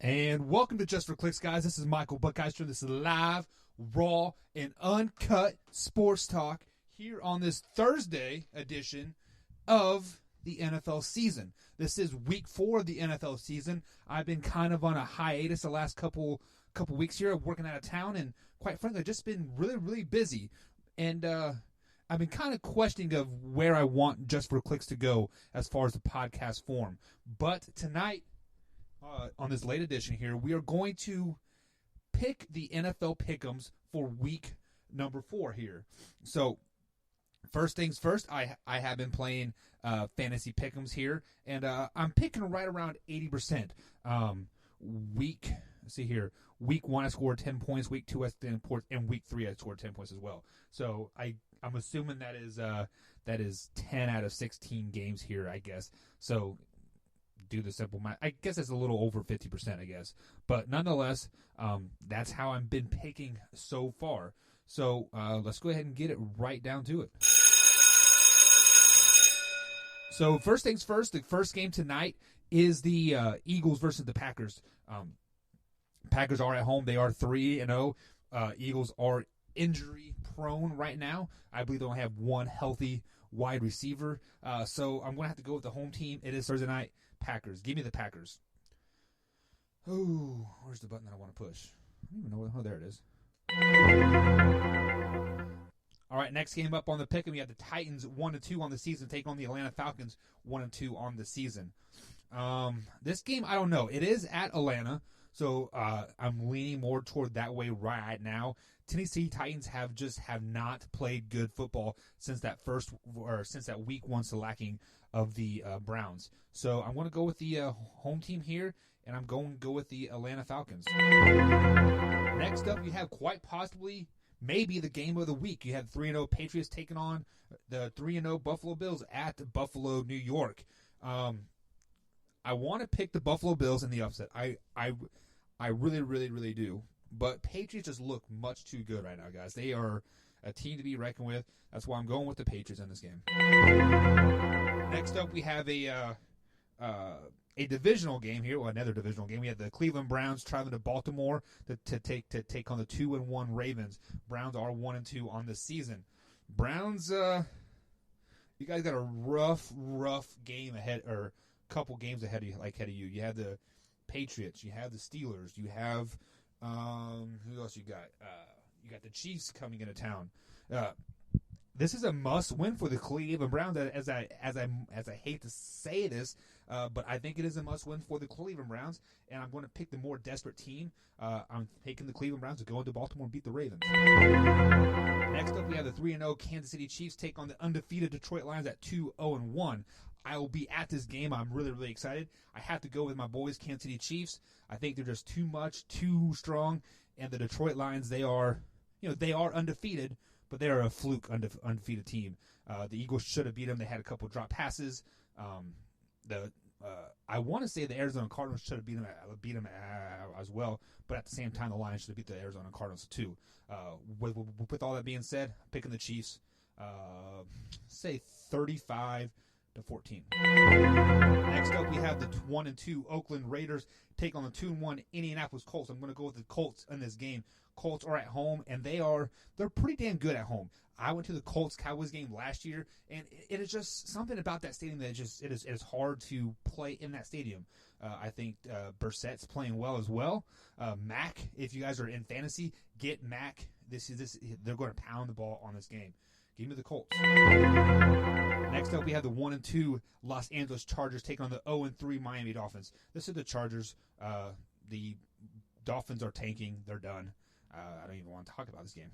And welcome to Just for Clicks, guys. This is Michael Buckeister. This is live, raw, and uncut sports talk here on this Thursday edition of the NFL season. This is week 4 of the NFL season. I've been kind of on a hiatus the last couple weeks here, working out of town, and quite frankly, I've just been really busy. And I've been kind of questioning of where I want Just for Clicks to go as far as the podcast form. But tonight, on this late edition here, we are going to pick the NFL pick'ems for week number 4 here. So, first things first, I have been playing fantasy pick'ems here, and I'm picking right around 80%. Let's see here. Week 1, I scored 10 points. Week 2, I scored 10 points, and week 3, I scored 10 points as well. So I'm assuming that is 10 out of 16 games here, I guess. So do the simple math. I guess it's a little over 50%, I guess. But nonetheless, that's how I've been picking so far. So let's go ahead and get it right down to it. So first things first, the first game tonight is the Eagles versus the Packers. Packers are at home. They are 3-0. Eagles are injury-prone right now. I believe they only have one healthy wide receiver. So I'm going to have to go with the home team. It is Thursday night. Packers. Give me the Packers. Oh, where's the button that I want to push? I don't even know. Oh, there it is. All right, next game up on the pick, and we have the Titans 1-2 on the season, take on the Atlanta Falcons 1-2 on the season. This game, I don't know. It is at Atlanta, so I'm leaning more toward that way right now. Tennessee Titans have not played good football since that week 1 selacking of the Browns. So I'm going to go with the home team here, and I'm going to go with the Atlanta Falcons. Next up, you have quite possibly maybe the game of the week. You have 3-0 Patriots taking on the 3-0 Buffalo Bills at Buffalo, New York. I want to pick the Buffalo Bills in the upset. I really do. But Patriots just look much too good right now, guys. They are a team to be reckoned with. That's why I'm going with the Patriots in this game. Next up, we have a divisional game here. Well, another divisional game. We have the Cleveland Browns traveling to Baltimore to take on the 2-1 Ravens. Browns are 1-2 on the season. Browns, you guys got a rough game ahead, or couple games ahead of you. You have the Patriots. You have the Steelers. You have who else you got? You got the Chiefs coming into town. This is a must-win for the Cleveland Browns. As I hate to say this, but I think it is a must-win for the Cleveland Browns, and I'm going to pick the more desperate team. I'm taking the Cleveland Browns to go into Baltimore and beat the Ravens. Next up, we have the 3-0 Kansas City Chiefs take on the undefeated Detroit Lions at 2-1. I will be at this game. I'm really excited. I have to go with my boys, Kansas City Chiefs. I think they're just too strong, and the Detroit Lions, they are undefeated, but they're a fluke undefeated team. The Eagles should have beat them. They had a couple drop passes. I want to say the Arizona Cardinals should have beat them as well, but at the same time, the Lions should have beat the Arizona Cardinals too. With all that being said, I'm picking the Chiefs. Say 35-14. Next up, we have the 1-2 Oakland Raiders take on the 2-1 Indianapolis Colts. I'm going to go with the Colts in this game. Colts are at home, and they're pretty damn good at home. I went to the Colts-Cowboys game last year, and it is just something about that stadium that it is hard to play in that stadium. I think Brissett's playing well as well. Mac, if you guys are in fantasy, get Mac. They're going to pound the ball on this game. Give me the Colts. Next up, we have the 1-2 Los Angeles Chargers taking on the 0-3 Miami Dolphins. This is the Chargers. The Dolphins are tanking. They're done. I don't even want to talk about this game.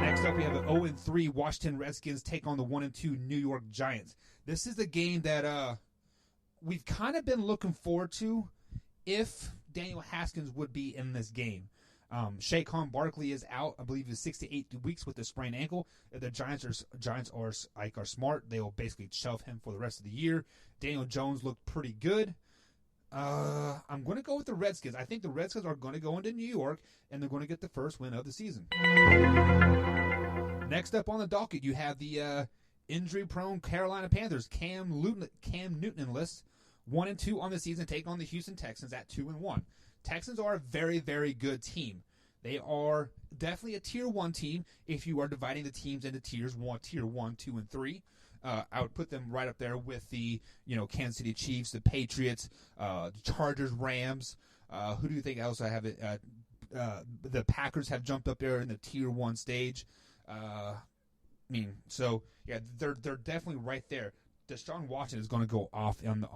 Next up, we have the 0-3 Washington Redskins take on the 1-2 New York Giants. This is the game that we've kind of been looking forward to if Daniel Haskins would be in this game. Saquon Barkley is out. I believe it's 6 to 8 weeks with a sprained ankle. If the Giants are smart, they will basically shove him for the rest of the year. Daniel Jones looked pretty good. I'm going to go with the Redskins. I think the Redskins are going to go into New York, and they're going to get the first win of the season. Next up on the docket, you have the injury-prone Carolina Panthers. Cam Newton list 1-2 on the season, taking on the Houston Texans at 2-1. Texans are a very, very good team. They are definitely a tier 1 team if you are dividing the teams into tiers, tier 1, 2, and 3. I would put them right up there with the, Kansas City Chiefs, the Patriots, the Chargers, Rams. Who do you think else I have it? The Packers have jumped up there in the tier 1 stage. They're definitely right there. Deshaun Watson is going to go off on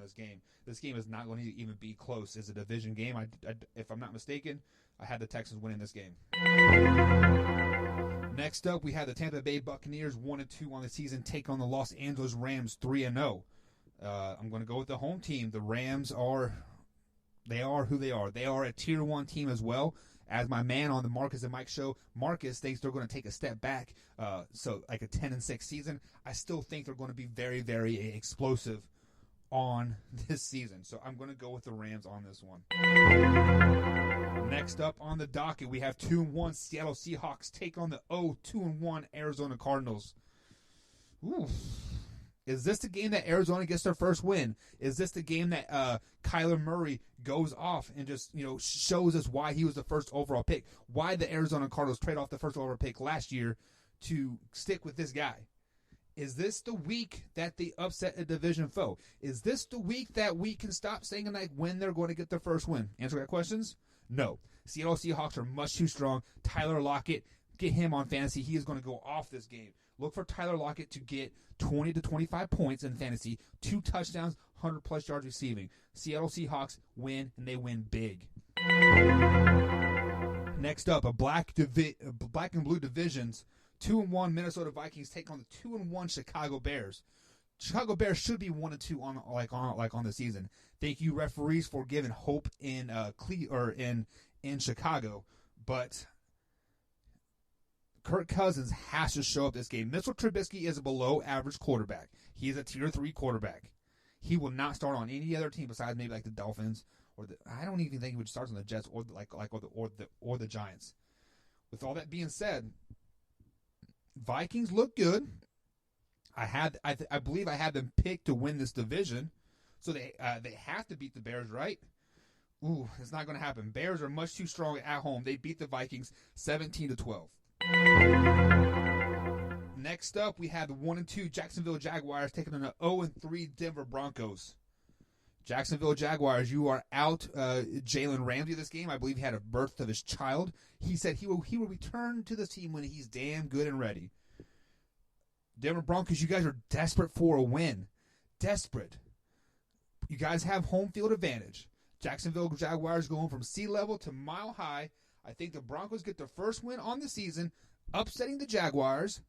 this game. This game is not going to even be close. It's a division game. If I'm not mistaken, I had the Texans winning this game. Next up, we have the Tampa Bay Buccaneers 1-2 on the season, take on the Los Angeles Rams 3-0. I'm going to go with the home team. The Rams are who they are. They are a tier 1 team as well. As my man on the Marcus and Mike show, Marcus thinks they're going to take a step back. So like a 10-6 season. I still think they're going to be very, very explosive on this season. So I'm going to go with the Rams on this one. Next up on the docket, we have 2-1 Seattle Seahawks take on the 2-1 Arizona Cardinals. Ooh. Is this the game that Arizona gets their first win? Is this the game that Kyler Murray goes off and just shows us why he was the first overall pick? Why the Arizona Cardinals trade off the first overall pick last year to stick with this guy? Is this the week that they upset a division foe? Is this the week that we can stop saying like when they're going to get their first win? Answer that questions? No. Seattle Seahawks are much too strong. Tyler Lockett, get him on fantasy. He is going to go off this game. Look for Tyler Lockett to get 20 to 25 points in fantasy, 2 touchdowns, 100-plus yards receiving. Seattle Seahawks win, and they win big. Next up, a black and blue divisions. 2-1 Minnesota Vikings take on the 2-1 Chicago Bears. Chicago Bears should be 1-2 on the season. Thank you, referees, for giving hope in Chicago, but Kirk Cousins has to show up this game. Mitchell Trubisky is a below-average quarterback. He is a tier 3 quarterback. He will not start on any other team besides maybe like the Dolphins I don't even think he would start on the Jets or the Giants. With all that being said, Vikings look good. I believe I had them picked to win this division, so they have to beat the Bears, right? Ooh, it's not going to happen. Bears are much too strong at home. They beat the Vikings 17-12. Next up, we have the 1-2 Jacksonville Jaguars taking on the 0-3 Denver Broncos. Jacksonville Jaguars, you are out Jalen Ramsey this game. I believe he had a birth of his child. He said he will return to the team when he's damn good and ready. Denver Broncos, you guys are desperate for a win. Desperate. You guys have home field advantage. Jacksonville Jaguars going from sea level to mile high. I think the Broncos get their first win on the season, upsetting the Jaguars,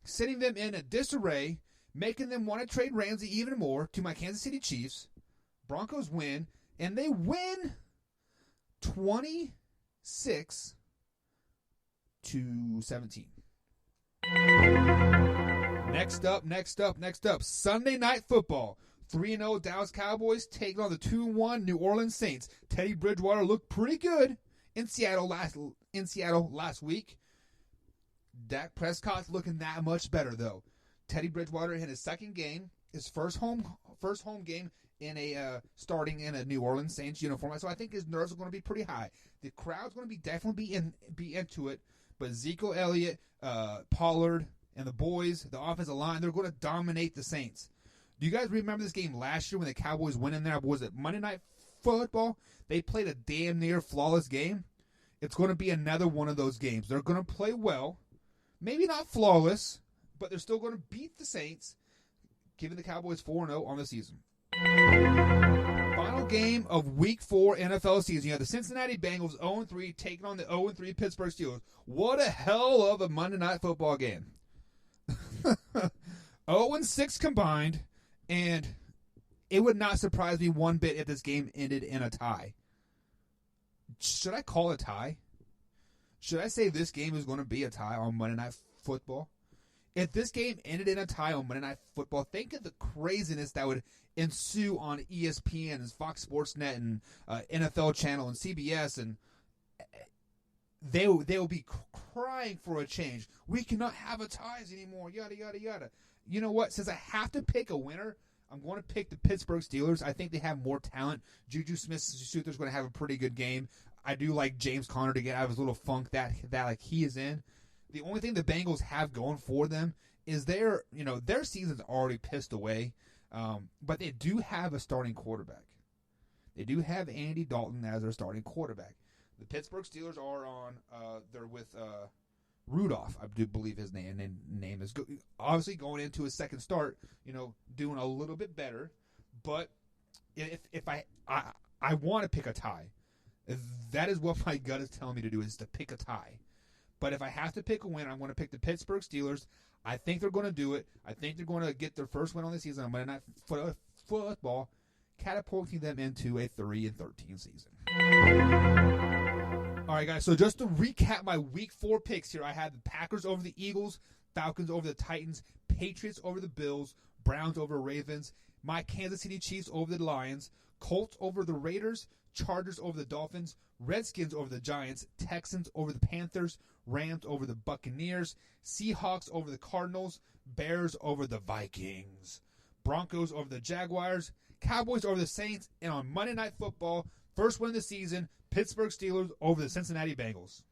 sending them in a disarray, making them want to trade Ramsey even more to my Kansas City Chiefs. Broncos win, and they win 26-17. Next up. Sunday Night Football. 3-0 Dallas Cowboys taking on the 2-1 New Orleans Saints. Teddy Bridgewater looked pretty good in Seattle last week. Dak Prescott's looking that much better though. Teddy Bridgewater in his second game, his first home game in starting in a New Orleans Saints uniform. So I think his nerves are going to be pretty high. The crowd's going to definitely be into it. But Ezekiel Elliott, Pollard, and the boys, the offensive line, they're going to dominate the Saints. Do you guys remember this game last year when the Cowboys went in there? Was it Monday Night Football? They played a damn near flawless game. It's going to be another one of those games. They're going to play well. Maybe not flawless, but they're still going to beat the Saints, giving the Cowboys 4-0 on the season. Final game of Week 4 NFL season. You have the Cincinnati Bengals 0-3 taking on the 0-3 Pittsburgh Steelers. What a hell of a Monday Night Football game. 0-6 combined, and it would not surprise me one bit if this game ended in a tie. Should I call it a tie? Should I say this game is going to be a tie on Monday Night Football? If this game ended in a tie on Monday Night Football, think of the craziness that would ensue on ESPN and Fox Sports Net and NFL Channel and CBS, and they will be crying for a change. We cannot have a ties anymore, yada, yada, yada. You know what? Since I have to pick a winner, I'm going to pick the Pittsburgh Steelers. I think they have more talent. Juju Smith-Schuster's going to have a pretty good game. I do like James Conner to get out of his little funk that like he is in. The only thing the Bengals have going for them is their season's already pissed away, but they do have a starting quarterback. They do have Andy Dalton as their starting quarterback. The Pittsburgh Steelers are on. They're with Rudolph, I do believe his name is. Obviously going into his second start, doing a little bit better. But if I want to pick a tie, that is what my gut is telling me to do, is to pick a tie. But if I have to pick a win, I'm going to pick the Pittsburgh Steelers. I think they're going to do it. I think they're going to get their first win on the season. I'm going to not football, catapulting them into a 3-13 season. All right, guys, so just to recap my Week 4 picks here, I had the Packers over the Eagles, Falcons over the Titans, Patriots over the Bills, Browns over Ravens, my Kansas City Chiefs over the Lions, Colts over the Raiders, Chargers over the Dolphins, Redskins over the Giants, Texans over the Panthers, Rams over the Buccaneers, Seahawks over the Cardinals, Bears over the Vikings, Broncos over the Jaguars, Cowboys over the Saints, and on Monday Night Football, first win of the season, Pittsburgh Steelers over the Cincinnati Bengals.